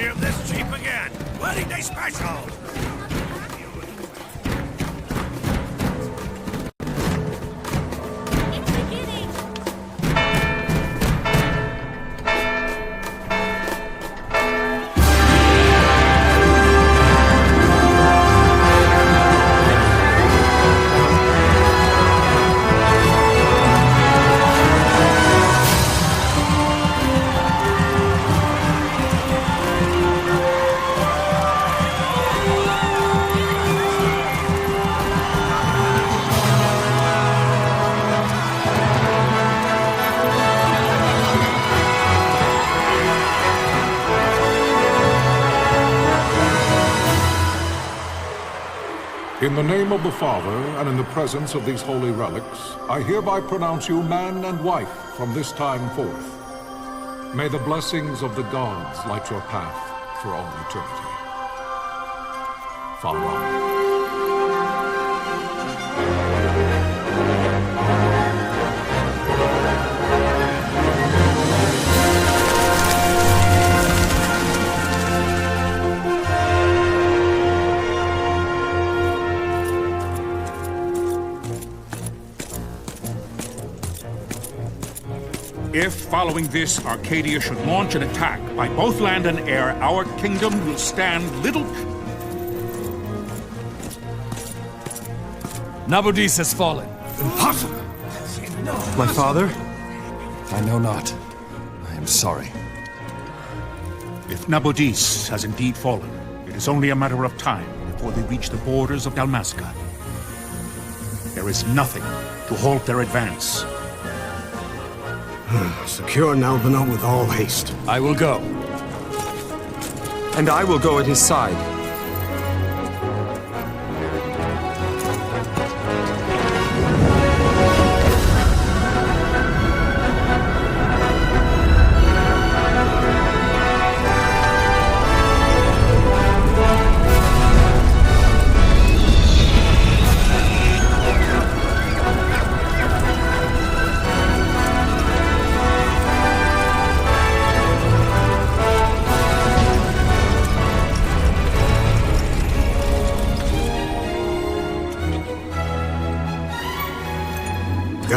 Clear this jeep again. Wedding day special. In the name of the Father, and in the presence of these holy relics, I hereby pronounce you man and wife from this time forth. May the blessings of the gods light your path for all eternity. Farewell. If, following this, Arcadia should launch an attack by both land and air, our kingdom will stand little... Nabudis has fallen. Impossible! My father? I know not. I am sorry. If Nabudis has indeed fallen, it is only a matter of time before they reach the borders of Dalmasca. There is nothing to halt their advance. Secure Nalbano with all haste. I will go. And I will go at his side.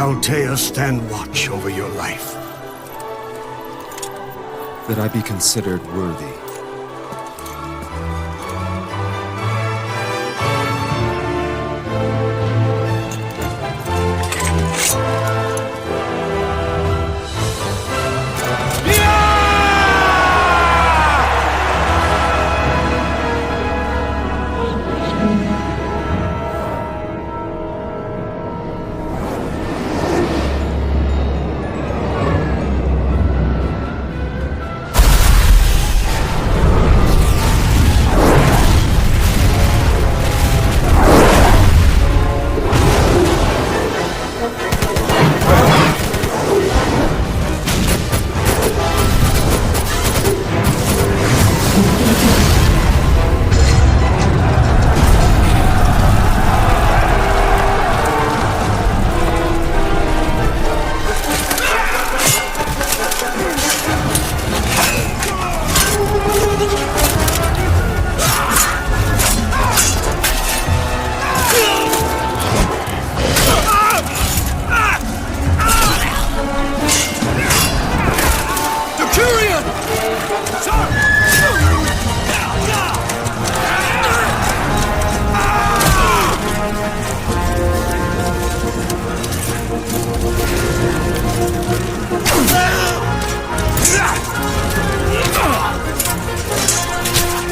Altea, stand watch over your life. That I be considered worthy.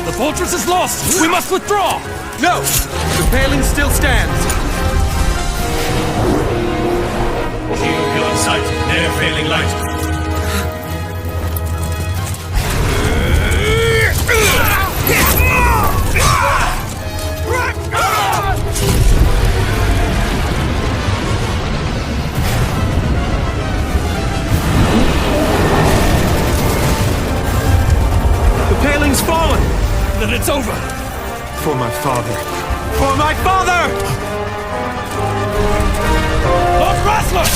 The fortress is lost! We must withdraw! No! The paling still stands! Shield beyond sight, near failing light. The paling's fallen! Then it's over! For my father! For my father! Lord Wrestler!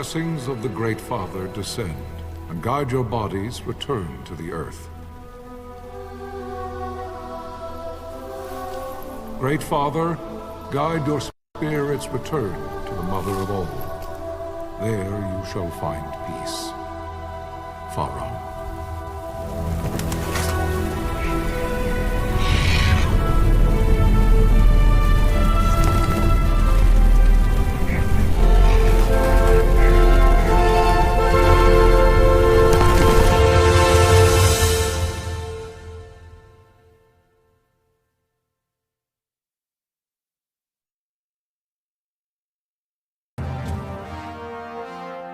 blessings of the Great Father descend, and guide your bodies return to the earth. Great Father, guide your spirits return to the Mother of all. There you shall find peace. Pharaoh.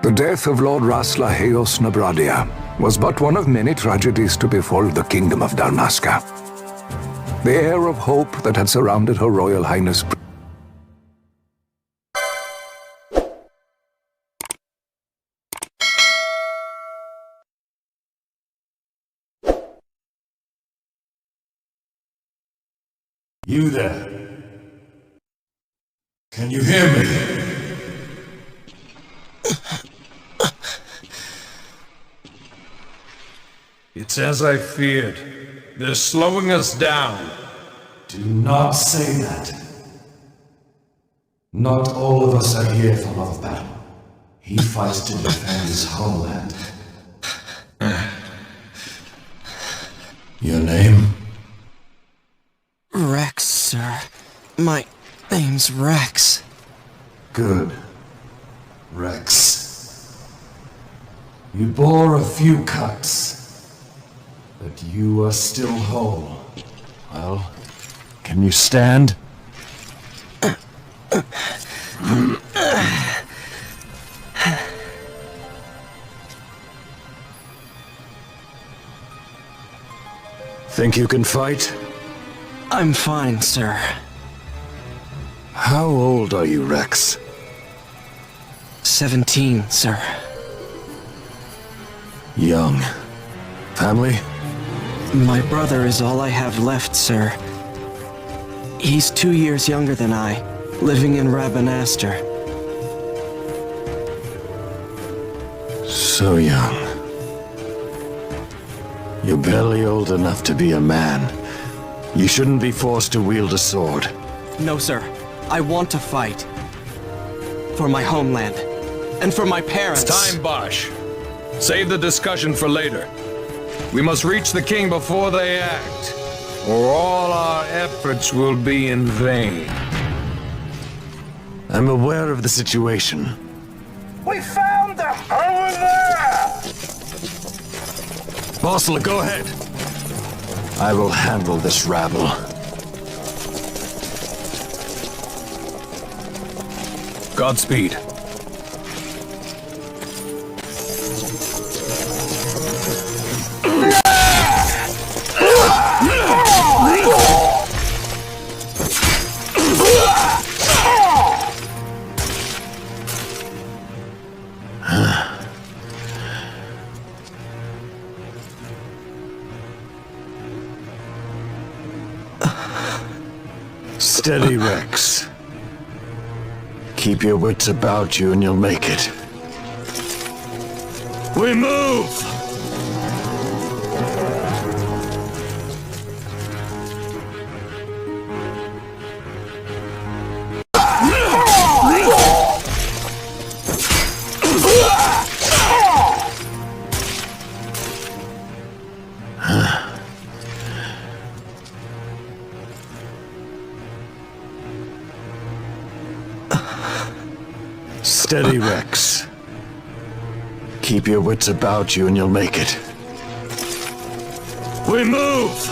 The death of Lord Rasla Heos Nabradia was but one of many tragedies to befall the Kingdom of Dalmasca. The air of hope that had surrounded Her Royal Highness You there? Can you hear me? It's as I feared. They're slowing us down. Do not say that. Not all of us are here for love battle. He fights to defend his homeland. Your name? Rex, sir. My name's Rex. Good. Rex. You bore a few cuts, but you are still whole. Well, can you stand? Think you can fight? I'm fine, sir. How old are you, Rex? 17, sir. Young. Family? My brother is all I have left, sir. He's 2 years younger than I, living in Rabanastre. So young. You're barely old enough to be a man. You shouldn't be forced to wield a sword. No, sir. I want to fight. For my homeland. And for my parents. It's time, Bosch. Save the discussion for later. We must reach the king before they act, or all our efforts will be in vain. I'm aware of the situation. We found them! Over there! Bossler, go ahead. I will handle this rabble. Godspeed. Steady, Rex. Keep your wits about you and you'll make it. We move! Steady, Rex. Keep your wits about you and you'll make it. We move!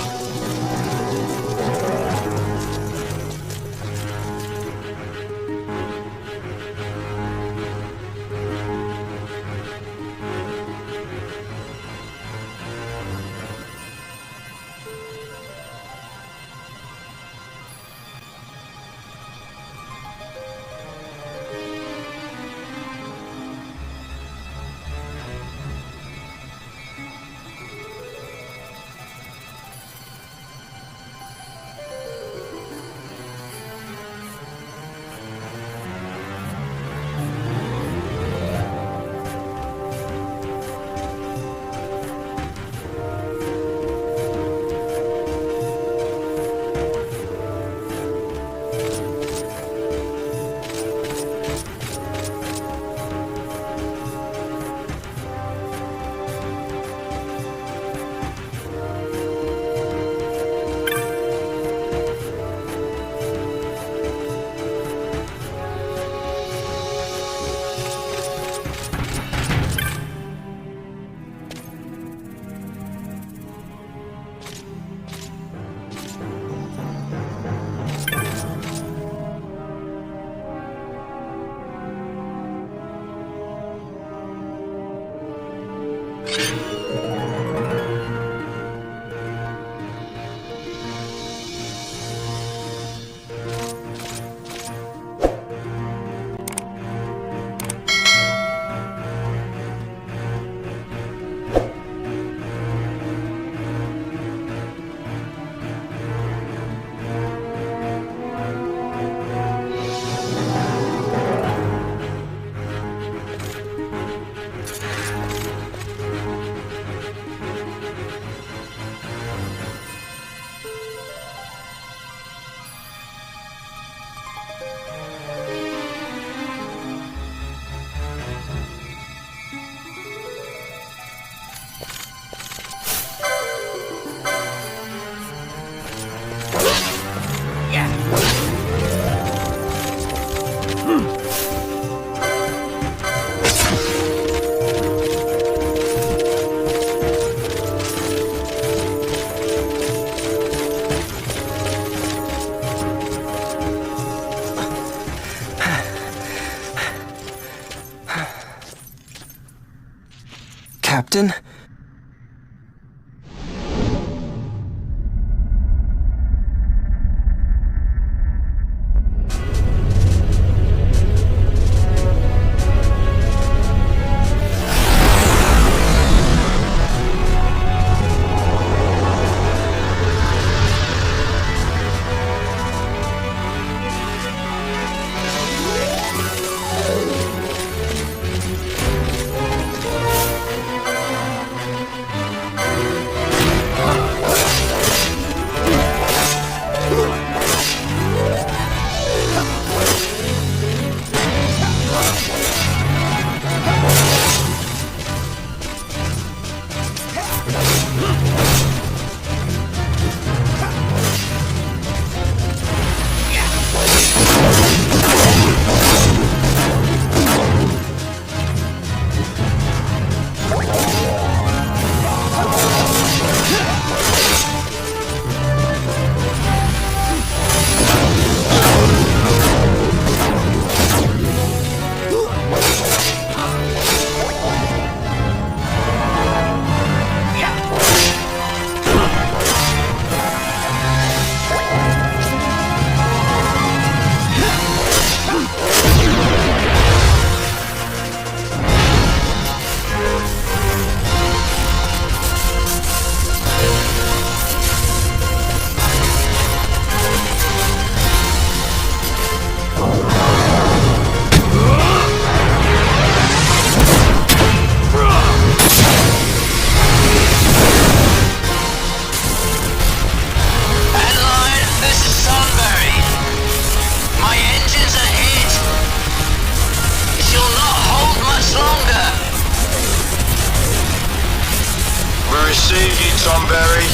believe you, Tomberry.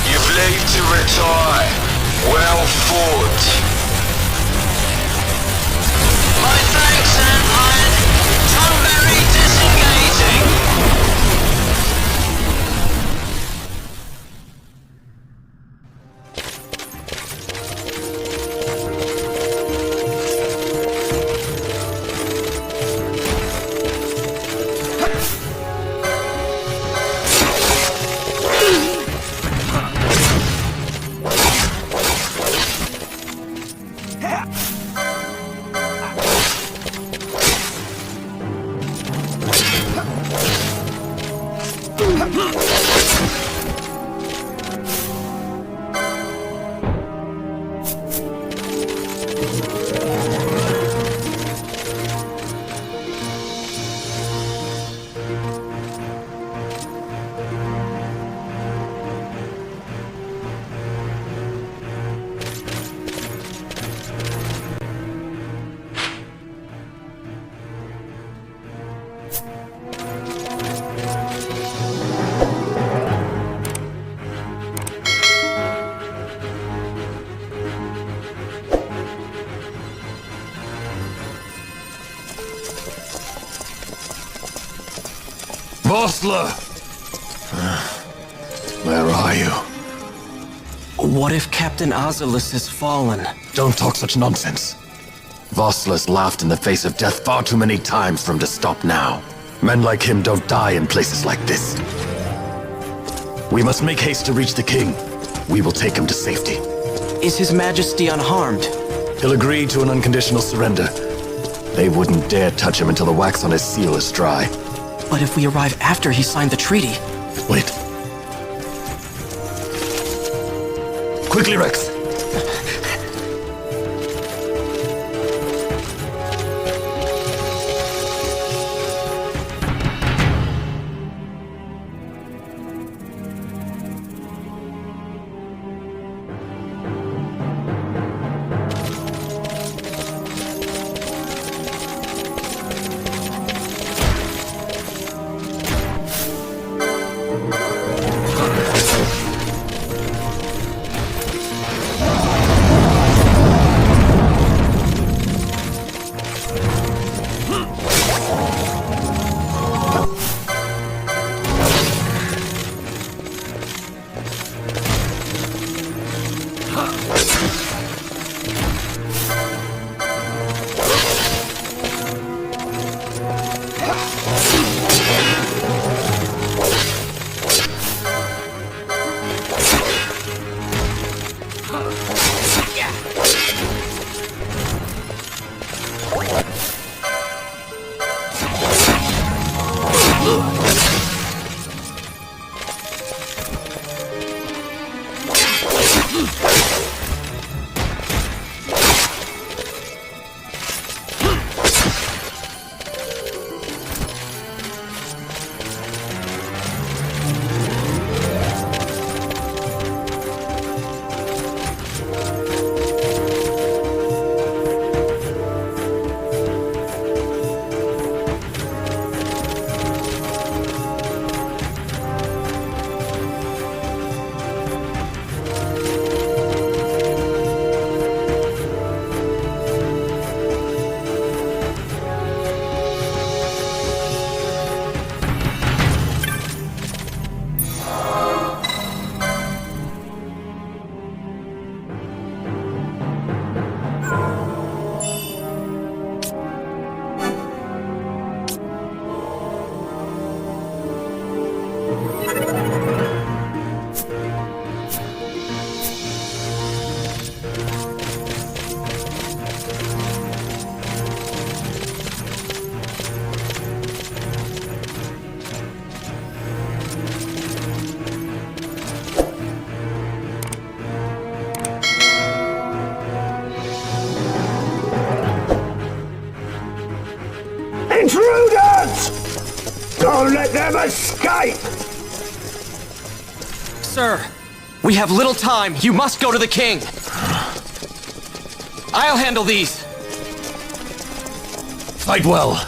You've leave to retire. Well fought. My thanks, Empire. Tomberry disengaging. Vossler! Where are you? What if Captain Azulis has fallen? Don't talk such nonsense. Vossler's laughed in the face of death far too many times for him to stop now. Men like him don't die in places like this. We must make haste to reach the king. We will take him to safety. Is His Majesty unharmed? He'll agree to an unconditional surrender. They wouldn't dare touch him until the wax on his seal is dry. But if we arrive after he signed the treaty... Wait. Quickly, Rex! Intruders! Don't let them escape! Sir, we have little time. You must go to the king. I'll handle these. Fight well.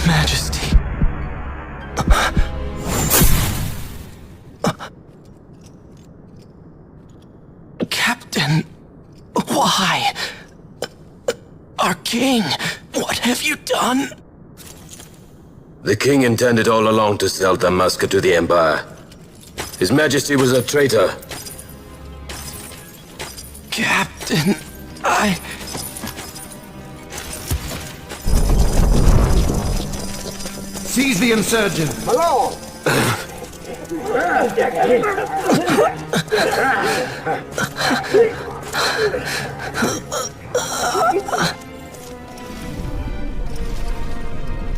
Majesty. Captain, why? Our king, what have you done? The king intended all along to sell Damaska to the Empire. His Majesty was a traitor. Captain, Seize the insurgent! Malone!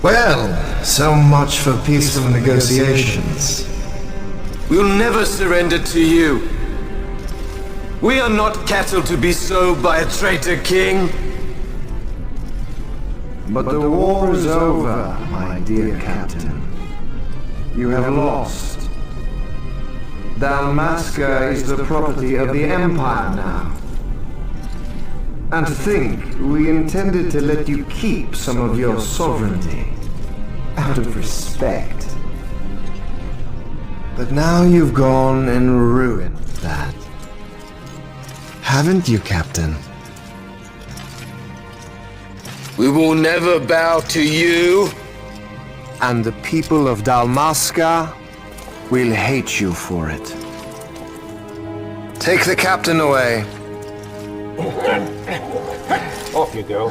Well, so much for peaceful negotiations. We'll never surrender to you. We are not cattle to be sold by a traitor king. But the war is over, my dear captain. You have lost. Dalmasca is the property of the Empire now. And to think, we intended to let you keep some of your sovereignty, out of respect. But now you've gone and ruined that. Haven't you, Captain? We will never bow to you. And the people of Dalmasca will hate you for it. Take the captain away. Off you go.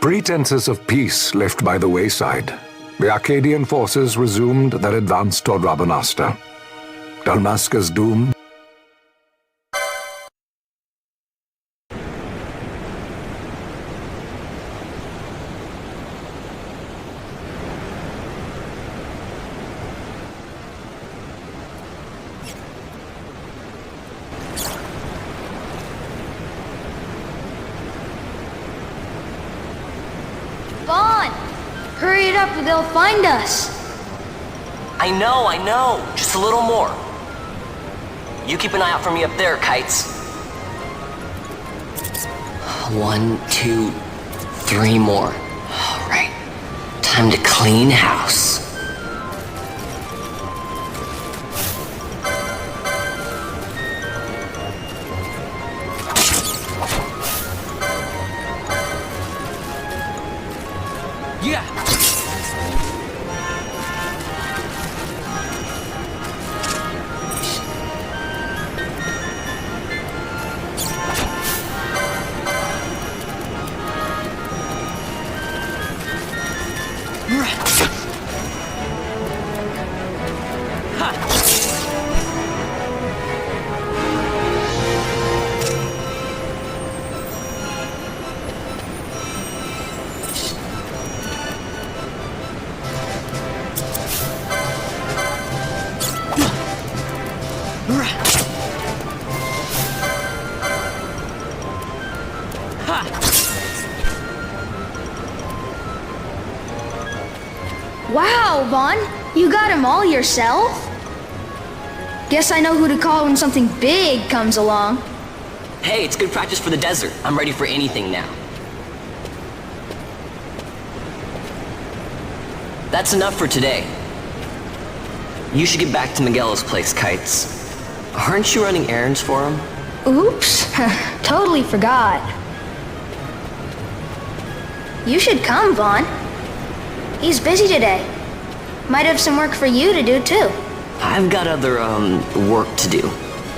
Pretenses of peace left by the wayside, the Akkadian forces resumed their advance toward Rabanasta. Dalmasca's doom Hurry it up or they'll find us. I know. Just a little more. You keep an eye out for me up there, Kites. 1, 2, 3 more. All right. Time to clean house. Yeah. Wow, Vaughn, you got them all yourself? Guess I know who to call when something big comes along. Hey, it's good practice for the desert. I'm ready for anything now. That's enough for today. You should get back to Miguel's place, Kites. Aren't you running errands for him? Oops, totally forgot. You should come, Vaughn. He's busy today. Might have some work for you to do, too. I've got other, work to do.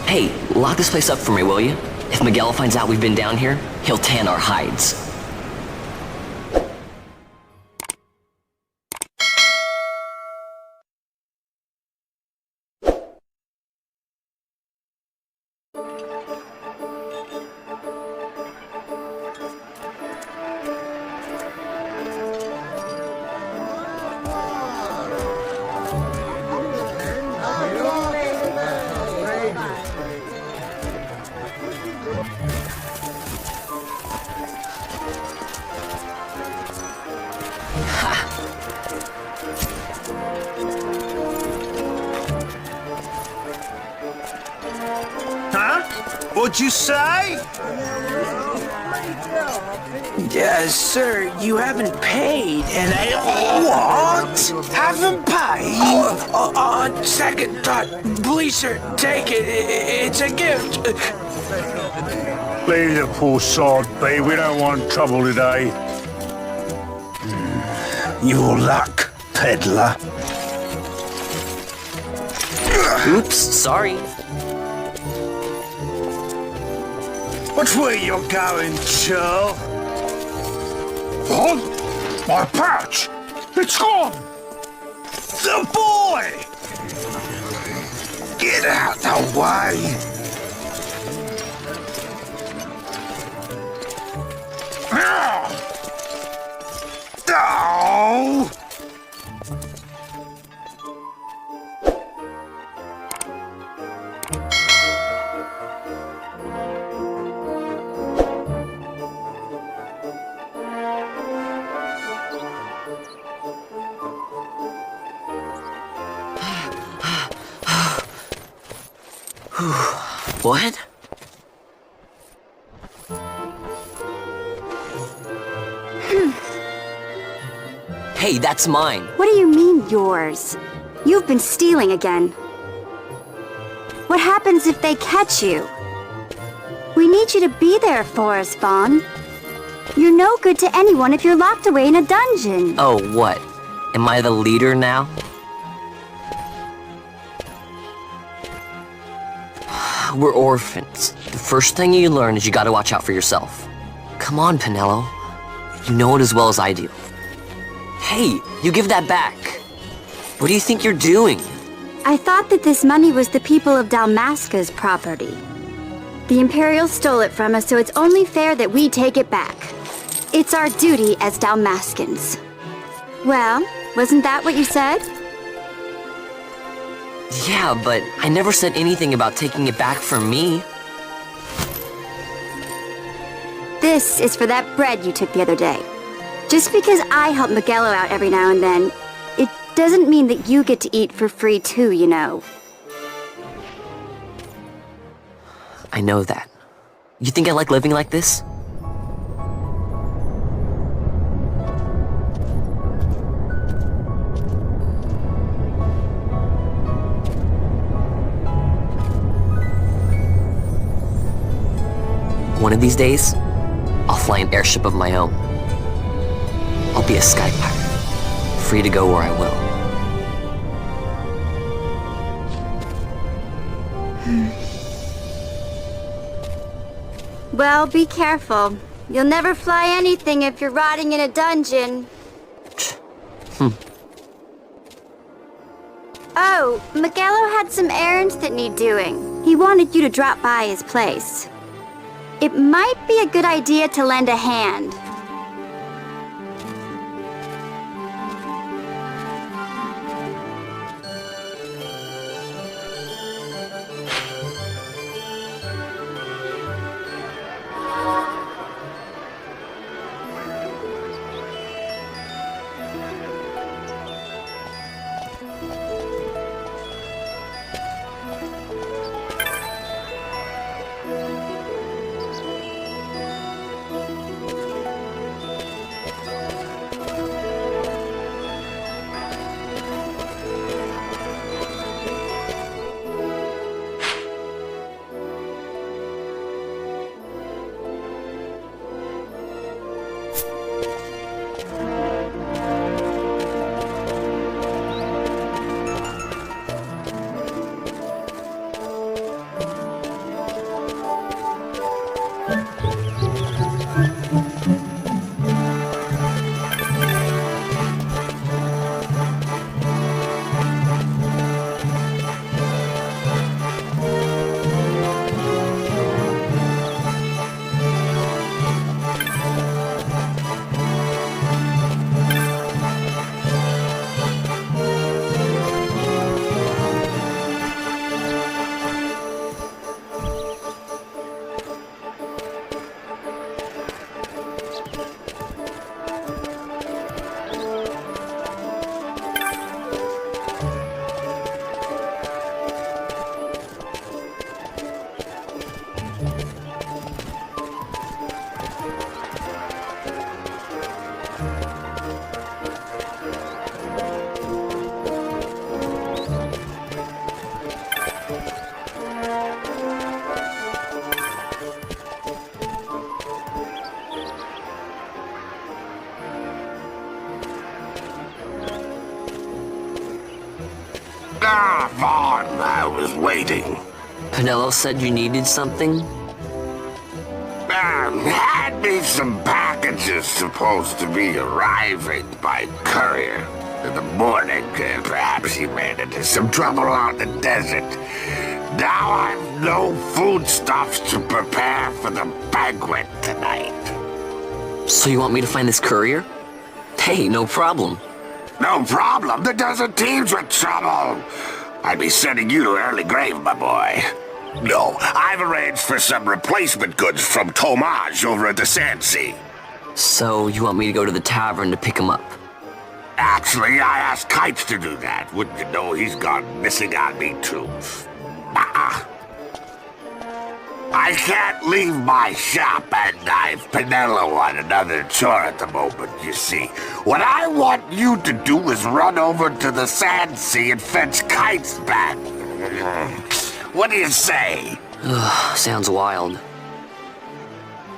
Hey, lock this place up for me, will you? If Miguel finds out we've been down here, he'll tan our hides. Huh? What'd you say? Sir, you haven't paid, and I... What? Haven't paid? On second thought, please, sir, take it. It's a gift. Leave the poor sod be. We don't want trouble today. Your luck, peddler. Oops, sorry. Which way you're going, churl? What? My pouch! It's gone! The boy! Get out the way! Oh! What? Hey, that's mine. What do you mean, yours? You've been stealing again. What happens if they catch you? We need you to be there for us, Vaughn. You're no good to anyone if you're locked away in a dungeon. Oh, what? Am I the leader now? We're orphans. The first thing you learn is you gotta watch out for yourself. Come on, Pinello. You know it as well as I do. Hey, you give that back. What do you think you're doing? I thought that this money was the people of Dalmasca's property. The Imperials stole it from us, so it's only fair that we take it back. It's our duty as Dalmascans. Well, wasn't that what you said? Yeah, but I never said anything about taking it back from me. This is for that bread you took the other day. Just because I help Miguelo out every now and then, it doesn't mean that you get to eat for free too, you know. I know that. You think I like living like this? One of these days, I'll fly an airship of my own. I'll be a sky pirate, free to go where I will. Well, be careful. You'll never fly anything if you're rotting in a dungeon. Oh, Miguelo had some errands that need doing. He wanted you to drop by his place. It might be a good idea to lend a hand. waiting. Pinello said you needed something? Had me some packages supposed to be arriving by courier in the morning. Perhaps he ran into some trouble on the desert. Now I've no foodstuffs to prepare for the banquet tonight. So you want me to find this courier? Hey, no problem. No problem. The desert teems with trouble. I'd be sending you to early grave, my boy. No, I've arranged for some replacement goods from Tomage over at the Sandsea. So you want me to go to the tavern to pick him up? Actually, I asked Kites to do that. Wouldn't you know he's gone missing on me, too. I can't leave my shop, and I've Pinello on another chore at the moment, you see. What I want you to do is run over to the Sandsea and fetch Kites back. What do you say? Sounds wild.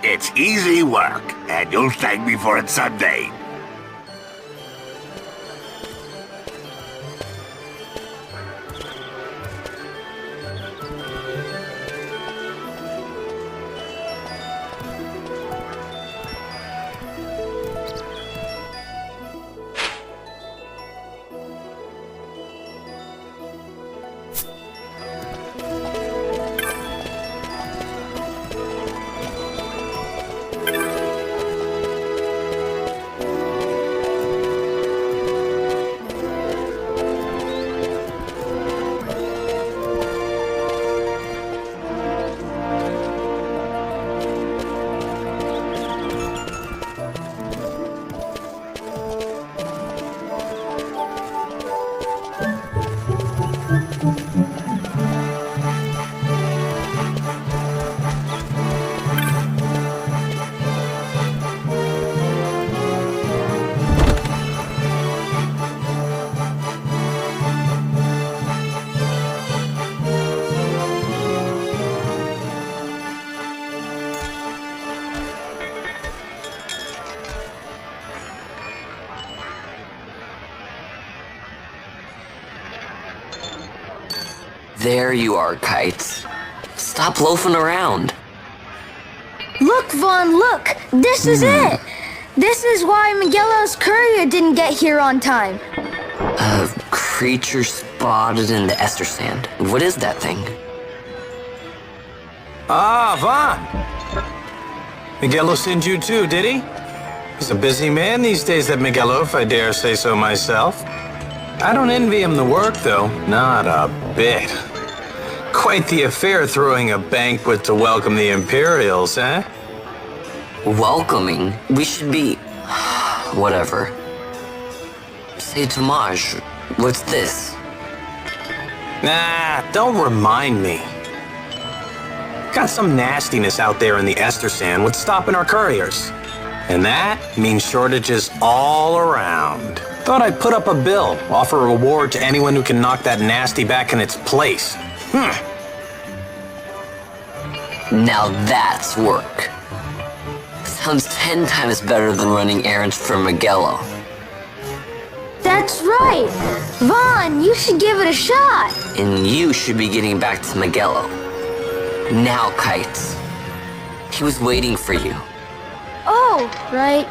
It's easy work, and you'll thank me for it someday. There you are, Kites. Stop loafing around. Look, Vaughn, look! This is it! This is why Miguelo's courier didn't get here on time. A creature spotted in the Ester Sand. What is that thing? Ah, Vaughn. Miguelo sent you too, did he? He's a busy man these days, that Miguelo, if I dare say so myself. I don't envy him the work, though. Not a bit. Quite the affair throwing a banquet to welcome the Imperials, eh? Welcoming? We should be... whatever. Say, Tomage, what's this? Nah, don't remind me. Got some nastiness out there in the Ester Sand. What's stopping our couriers? And that means shortages all around. Thought I'd put up a bill, offer a reward to anyone who can knock that nasty back in its place. Now that's work. Sounds 10 times better than running errands for Miguelo. That's right! Vaughn, you should give it a shot! And you should be getting back to Miguelo. Now, Kites. He was waiting for you. Oh, right.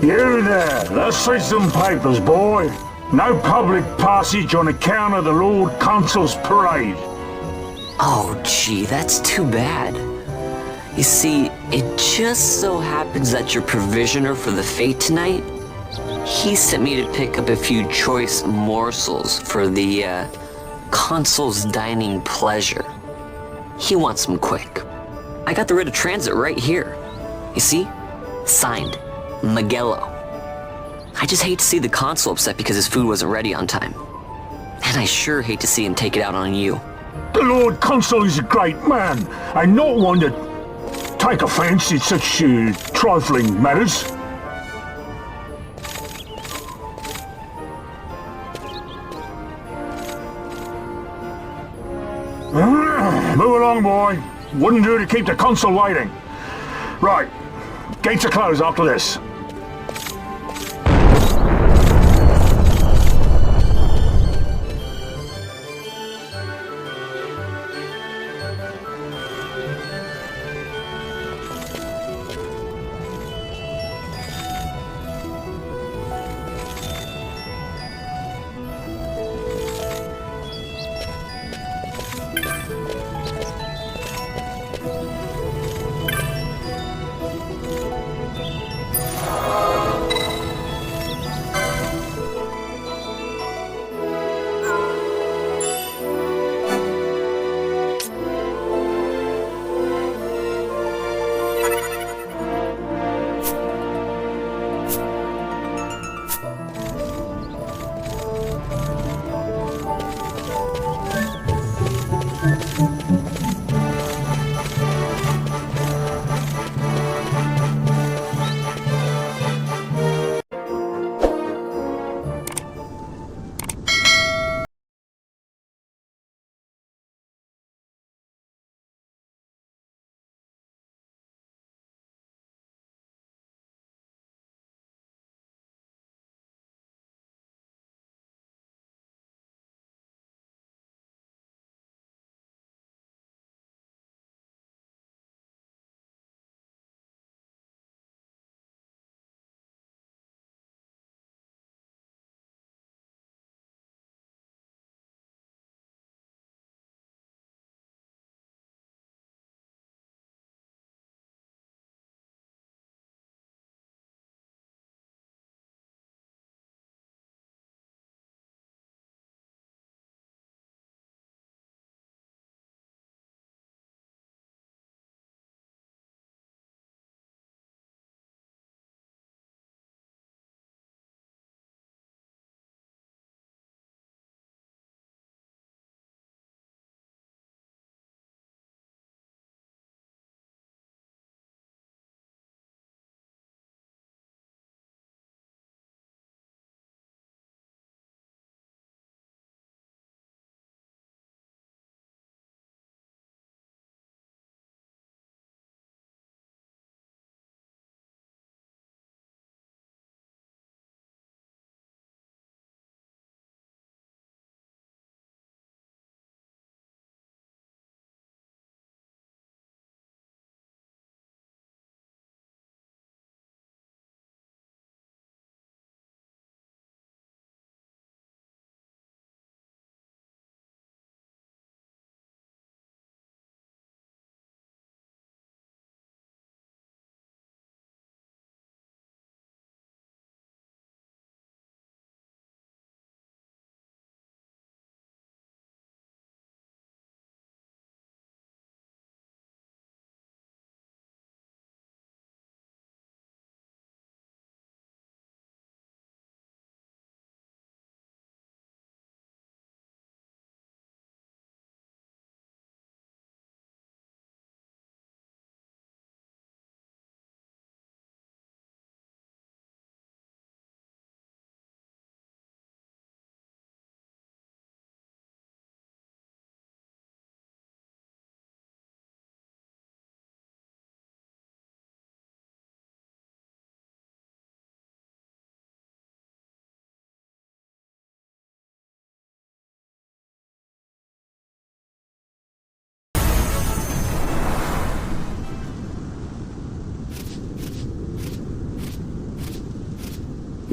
You there, let's see some papers, boy. No public passage on account of the Lord Consul's parade. Oh, gee, that's too bad. You see, it just so happens that your provisioner for the fete tonight, he sent me to pick up a few choice morsels for the, Consul's dining pleasure. He wants them quick. I got the writ of transit right here. You see? Signed, Magello. I just hate to see the Consul upset because his food wasn't ready on time. And I sure hate to see him take it out on you. The Lord Consul is a great man, and not one to take offense in such trifling matters. Move along, boy. Wouldn't do to keep the Consul waiting. Right. Gates are closed after this.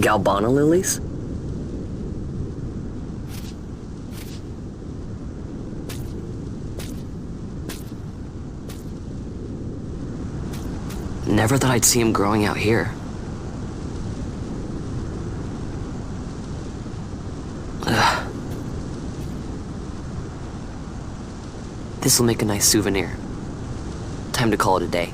Galbana lilies? Never thought I'd see him growing out here. Ugh. This'll make a nice souvenir. Time to call it a day.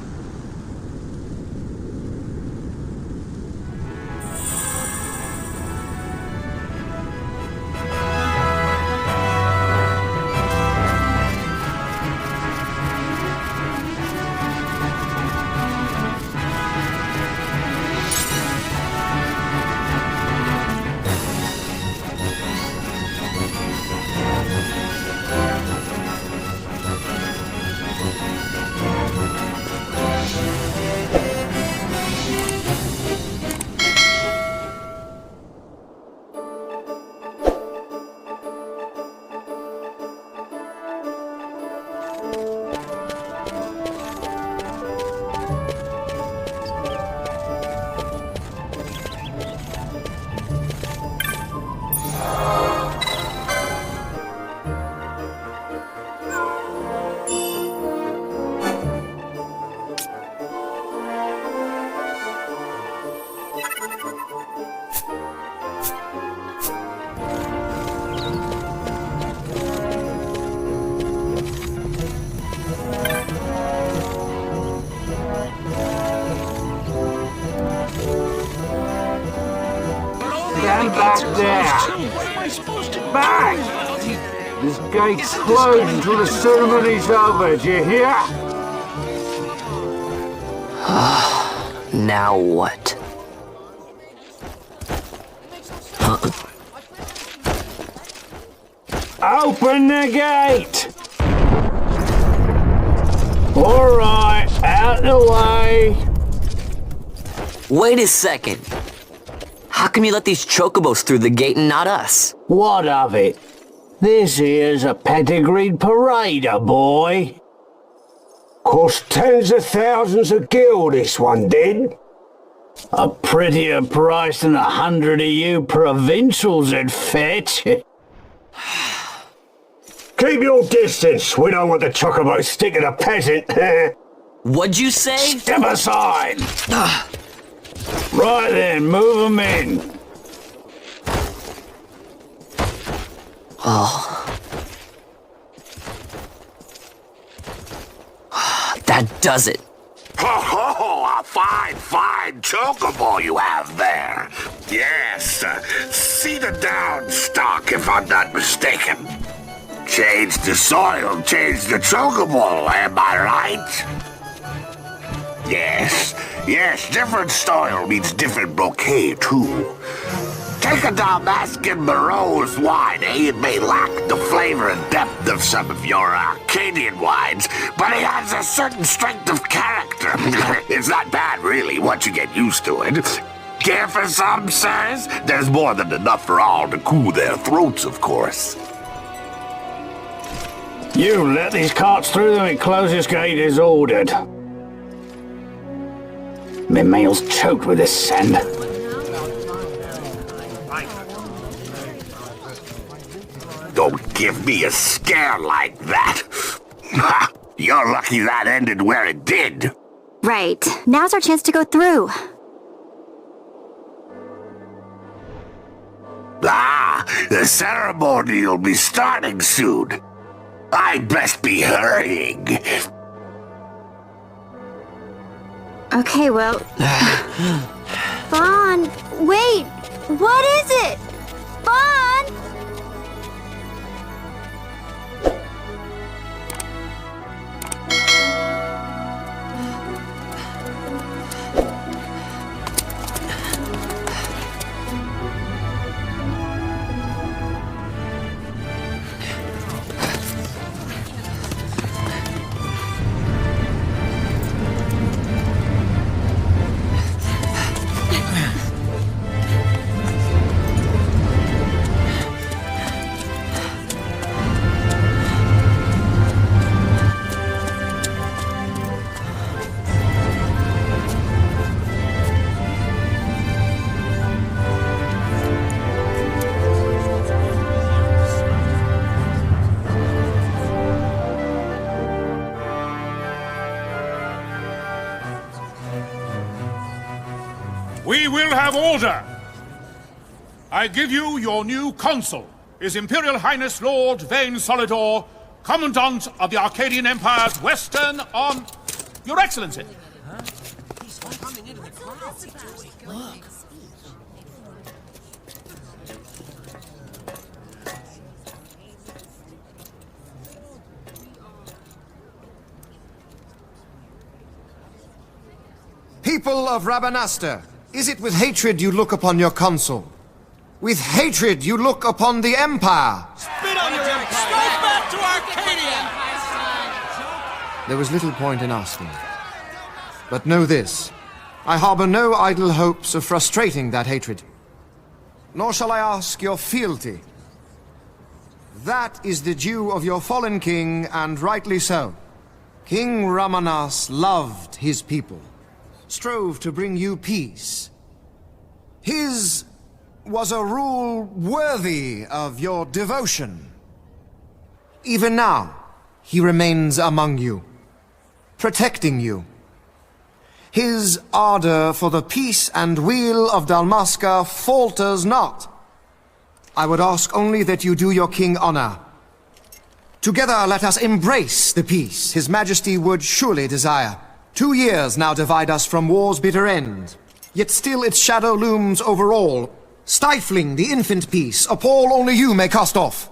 Stand back there! Back! This gate's closed until the ceremony's over, do you hear? Now what? Open the gate! Alright, out the way! Wait a second. How come you let these chocobos through the gate and not us? What of it? This here's a pedigreed parader, boy. Cost tens of thousands of gil, this one did. A prettier price than 100 of you provincials would fetch. Keep your distance. We don't want the chocobo sticking a peasant. What'd you say? Step aside. Right then, move 'em in. Oh. That does it. Ho ho! A fine chocobo you have there. Yes, cedar down stock, if I'm not mistaken. Change the soil, change the chocobo, am I right? Yes, different soil means different bouquet, too. Take a Dalmascan Morose wine, It may lack the flavor and depth of some of your Arcadian wines, but it has a certain strength of character. It's not bad, really, once you get used to it. Care for some, sirs? There's more than enough for all to cool their throats, of course. You let these carts through the closest gate as ordered. My mail's choked with this sand. Don't give me a scare like that. You're lucky that ended where it did. Right. Now's our chance to go through. The ceremony will be starting soon. I'd best be hurrying. Okay, well... Vaughn, wait! What is it? Vaughn! We will have order! I give you your new consul, His Imperial Highness Lord Vane Solidor, Commandant of the Arcadian Empire's Western on... Your Excellency! People of Rabanastre, is it with hatred you look upon your consul? With hatred you look upon the Empire! Spit on your empire! Straight back to Arcadia! There was little point in asking. But know this, I harbor no idle hopes of frustrating that hatred. Nor shall I ask your fealty. That is the due of your fallen king, and rightly so. King Ramanas loved his people, strove to bring you peace. His was a rule worthy of your devotion. Even now, he remains among you, protecting you. His ardor for the peace and weal of Dalmasca falters not. I would ask only that you do your king honor. Together let us embrace the peace His Majesty would surely desire. 2 years now divide us from war's bitter end, yet still its shadow looms over all, stifling the infant peace a pall only you may cast off.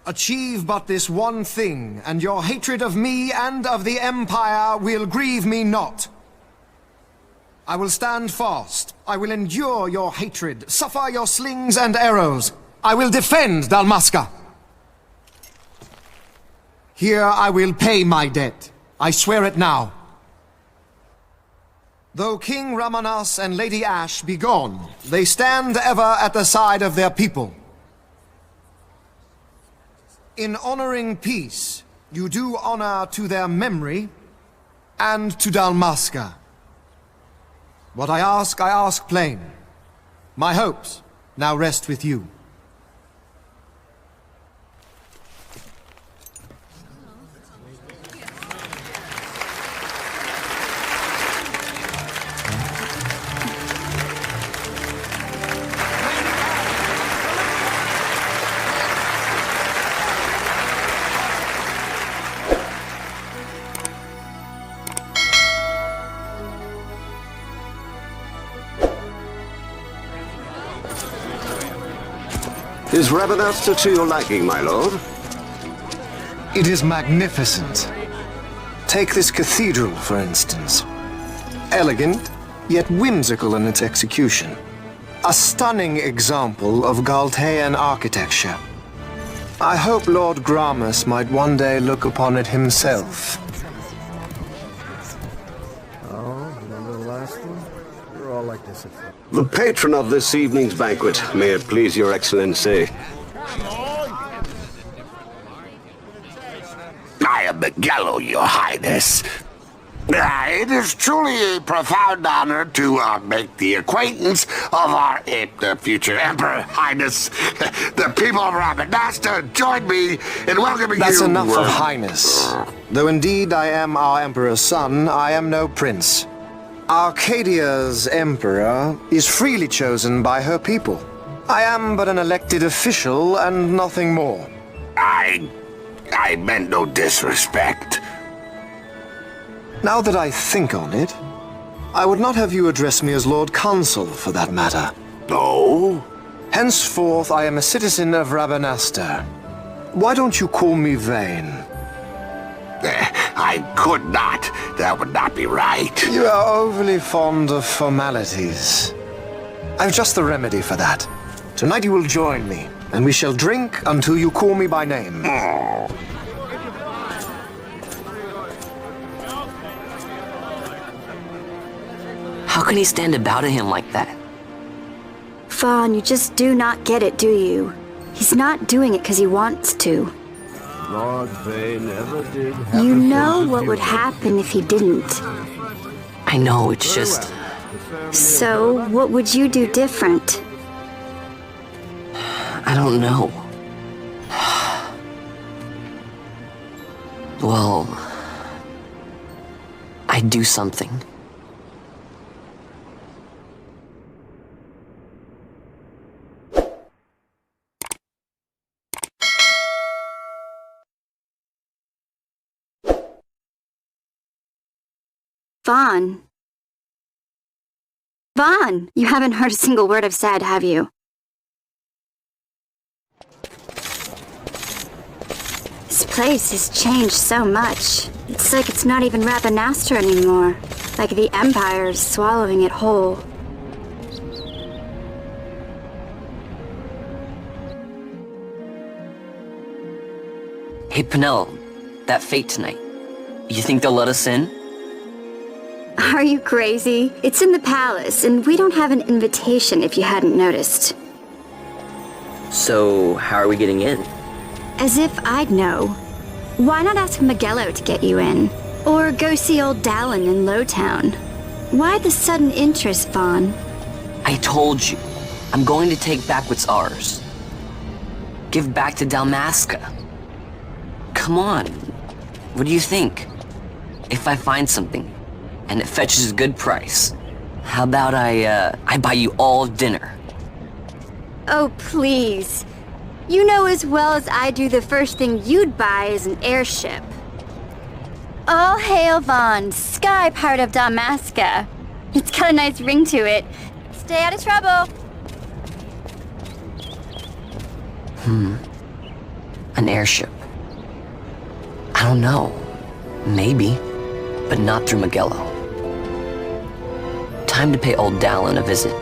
Achieve but this one thing, and your hatred of me and of the Empire will grieve me not. I will stand fast. I will endure your hatred, suffer your slings and arrows. I will defend Dalmasca. Here I will pay my debt. I swear it now. Though King Ramanas and Lady Ash be gone, they stand ever at the side of their people. In honoring peace, you do honor to their memory and to Dalmasca. What I ask plain. My hopes now rest with you. Is Rabanastre to your liking, my lord? It is magnificent. Take this cathedral, for instance. Elegant, yet whimsical in its execution. A stunning example of Galtean architecture. I hope Lord Gramus might one day look upon it himself. Oh, remember the last one? We're all like this. The patron of this evening's banquet, may it please your excellency. I am Miguelo, your highness. It is truly a profound honor to make the acquaintance of our future emperor, highness. The people of Rabanastre join me in welcoming you. That's enough of highness. Though indeed I am our emperor's son, I am no prince. Arcadia's emperor is freely chosen by her people. I am but an elected official and nothing more. I meant no disrespect. Now that I think on it, I would not have you address me as Lord Consul, for that matter. No? Henceforth, I am a citizen of Rabanastre. Why don't you call me Vane? I could not. That would not be right. You are overly fond of formalities. I've just the remedy for that. Tonight you will join me, and we shall drink until you call me by name. Oh. How can he stand about to him like that? Fawn, you just do not get it, do you? He's not doing it because he wants to. Lord Vane never did. You know what would happen if he didn't. I know, it's just... So, what would you do different? I don't know. Well... I'd do something. Vaughn. Vaughn, you haven't heard a single word I've said, have you? This place has changed so much. It's like it's not even Rabanastre anymore. Like the Empire is swallowing it whole. Hey, Penel, that fate tonight. You think they'll let us in? Are you crazy? It's in the palace, and we don't have an invitation if you hadn't noticed. So, how are we getting in? As if I'd know. Why not ask Magello to get you in? Or go see old Dallin in Lowtown? Why the sudden interest, Vaughn? I told you, I'm going to take back what's ours. Give back to Dalmasca. Come on, what do you think? If I find something, and it fetches a good price, how about I buy you all dinner? Oh, please. You know as well as I do the first thing you'd buy is an airship. All hail Vaughn, sky part of Dalmasca. It's got a nice ring to it. Stay out of trouble. An airship. I don't know. Maybe. But not through Magello. Time to pay old Dallin a visit.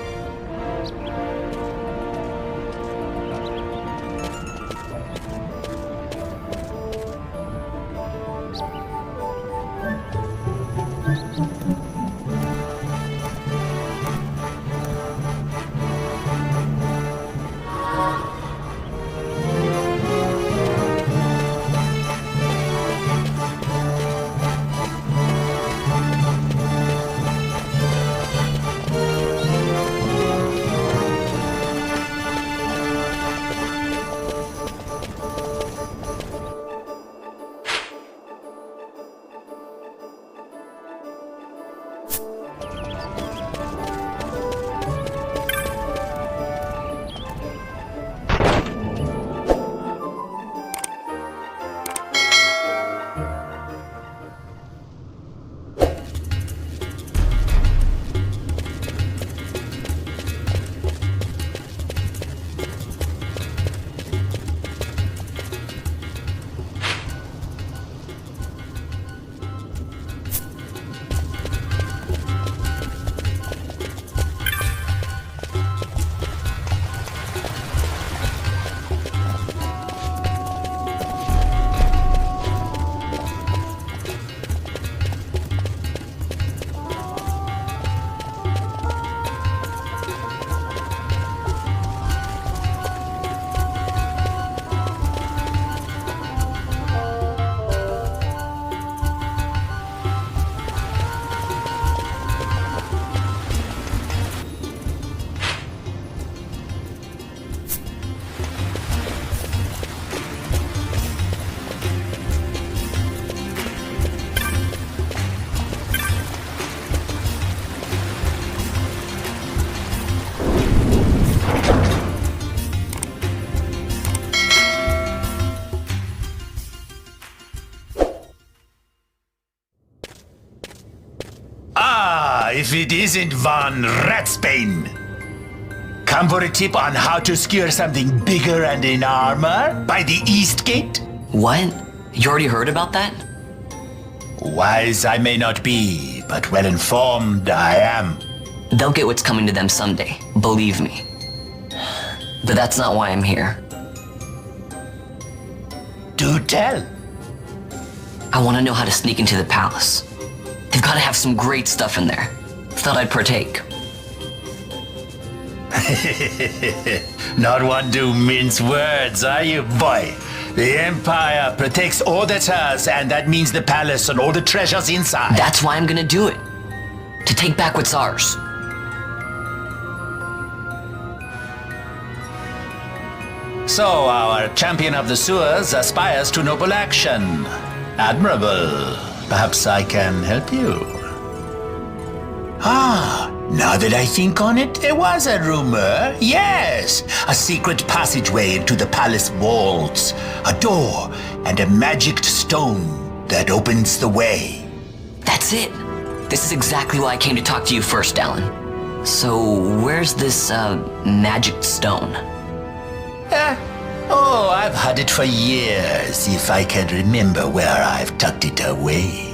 If it isn't Von Ratsbane. Come for a tip on how to secure something bigger and in armor by the East Gate? What? You already heard about that? Wise I may not be, but well informed I am. They'll get what's coming to them someday, believe me. But that's not why I'm here. Do tell. I want to know how to sneak into the palace. They've got to have some great stuff in there. Thought I'd partake. Not one to mince words, are you, boy? The Empire protects all that's hers, and that means the palace and all the treasures inside. That's why I'm gonna do it. To take back what's ours. So, our champion of the sewers aspires to noble action. Admirable. Perhaps I can help you. Now that I think on it, there was a rumor. Yes, a secret passageway into the palace walls. A door and a magic stone that opens the way. That's it. This is exactly why I came to talk to you first, Alan. So, where's this, magic stone? Oh, I've had it for years, if I can remember where I've tucked it away.